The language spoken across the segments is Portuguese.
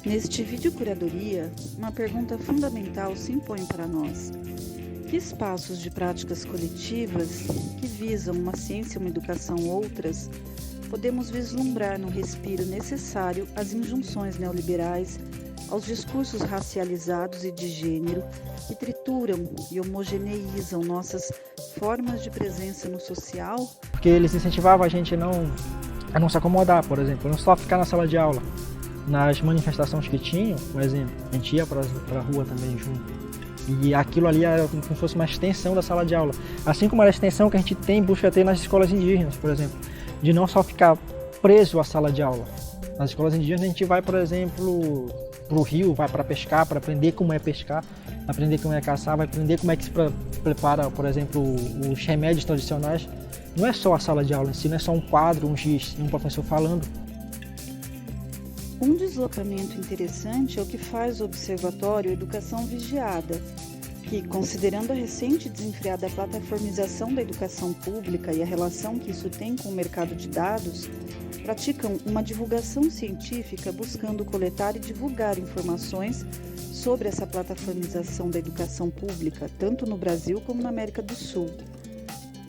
Neste vídeo curadoria, uma pergunta fundamental se impõe para nós. Que espaços de práticas coletivas, que visam uma ciência e uma educação outras, podemos vislumbrar no respiro necessário às injunções neoliberais, aos discursos racializados e de gênero, que trituram e homogeneizam nossas formas de presença no social? Porque eles incentivavam a gente a não se acomodar, por exemplo, não só ficar na sala de aula. Nas manifestações que tinham, por exemplo, a gente ia para a rua também junto. E aquilo ali era como se fosse uma extensão da sala de aula. Assim como a extensão que a gente busca ter nas escolas indígenas, por exemplo. De não só ficar preso à sala de aula. Nas escolas indígenas a gente vai, por exemplo, para o rio, vai para pescar, para aprender como é pescar, aprender como é caçar, vai aprender como é que se prepara, por exemplo, os remédios tradicionais. Não é só a sala de aula em si, não é só um quadro, um giz, um professor falando. Um deslocamento interessante é o que faz o Observatório Educação Vigiada, que, considerando a recente e desenfreada plataformização da educação pública e a relação que isso tem com o mercado de dados, praticam uma divulgação científica buscando coletar e divulgar informações sobre essa plataformização da educação pública, tanto no Brasil como na América do Sul.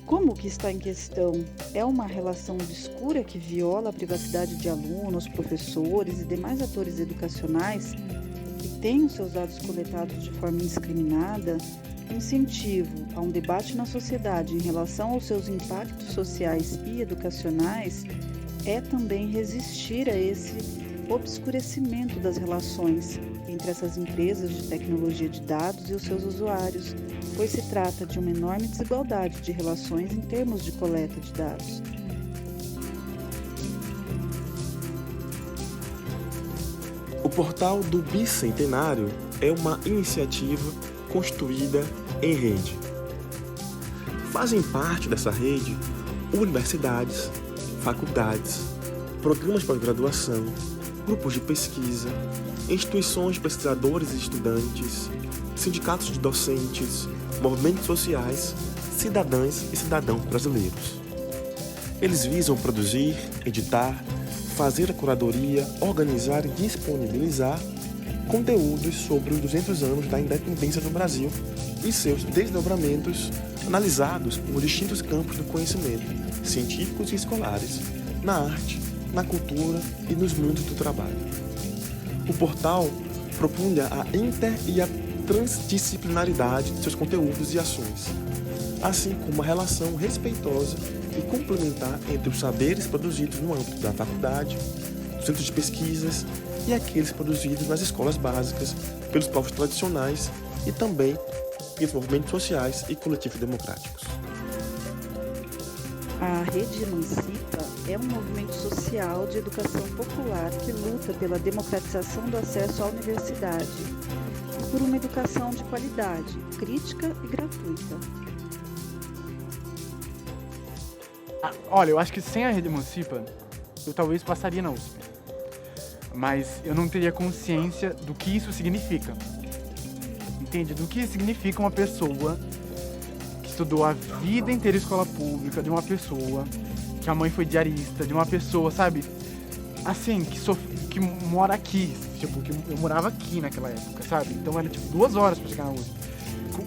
Como o que está em questão é uma relação obscura que viola a privacidade de alunos, professores e demais atores educacionais que têm os seus dados coletados de forma indiscriminada, o incentivo a um debate na sociedade em relação aos seus impactos sociais e educacionais é também resistir a esse obscurecimento das relações entre essas empresas de tecnologia de dados e os seus usuários, pois se trata de uma enorme desigualdade de relações em termos de coleta de dados. O Portal do Bicentenário é uma iniciativa construída em rede. Fazem parte dessa rede universidades, faculdades, programas de pós-graduação, grupos de pesquisa, instituições de pesquisadores e estudantes, sindicatos de docentes, movimentos sociais, cidadãs e cidadãos brasileiros. Eles visam produzir, editar, fazer a curadoria, organizar e disponibilizar conteúdos sobre os 200 anos da independência do Brasil e seus desdobramentos analisados por distintos campos do conhecimento, científicos e escolares, na arte, na cultura e nos mundos do trabalho. O portal propunha a inter e a transdisciplinaridade de seus conteúdos e ações, assim como uma relação respeitosa e complementar entre os saberes produzidos no âmbito da faculdade, dos centros de pesquisas e aqueles produzidos nas escolas básicas pelos povos tradicionais e também pelos movimentos sociais e coletivos democráticos. A Rede Emancipa é um movimento social de educação popular que luta pela democratização do acesso à universidade e por uma educação de qualidade, crítica e gratuita. Olha, eu acho que sem a Rede Emancipa, eu talvez passaria na USP. Mas eu não teria consciência do que isso significa. Entende? Do que significa uma pessoa que estudou a vida inteira em escola pública, de uma pessoa que a mãe foi diarista, de uma pessoa, sabe? Assim, que mora aqui. Tipo, que eu morava aqui naquela época, sabe? Então era tipo 2 horas pra chegar na USP.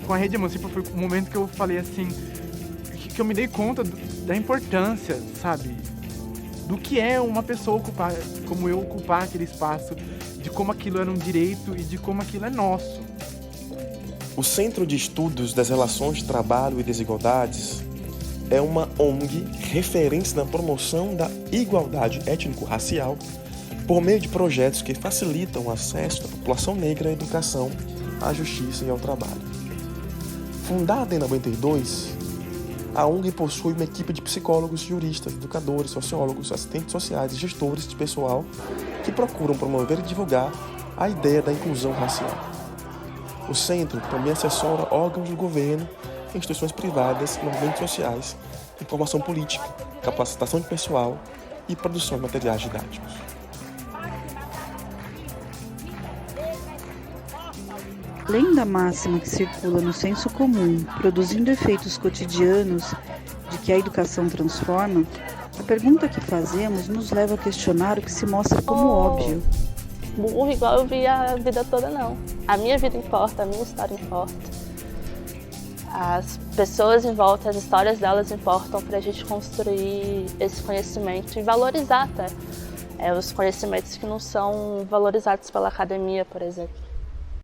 Com a Rede Emancipa foi o momento que eu falei assim, que eu me dei conta da importância, sabe? Do que é uma pessoa ocupar, como eu ocupar aquele espaço, de como aquilo era um direito e de como aquilo é nosso. O Centro de Estudos das Relações de Trabalho e Desigualdades é uma ONG referência na promoção da igualdade étnico-racial por meio de projetos que facilitam o acesso da população negra à educação, à justiça e ao trabalho. Fundada em 92, a ONG possui uma equipe de psicólogos, juristas, educadores, sociólogos, assistentes sociais e gestores de pessoal que procuram promover e divulgar a ideia da inclusão racial. O centro também assessora órgãos do governo, instituições privadas, movimentos sociais, informação política, capacitação de pessoal e produção de materiais didáticos. Além da máxima que circula no senso comum, produzindo efeitos cotidianos de que a educação transforma, a pergunta que fazemos nos leva a questionar o que se mostra como óbvio. burro igual eu vi a vida toda, não. A minha vida importa, a minha história importa. As pessoas em volta, as histórias delas importam para a gente construir esse conhecimento e valorizar até os conhecimentos que não são valorizados pela academia, por exemplo.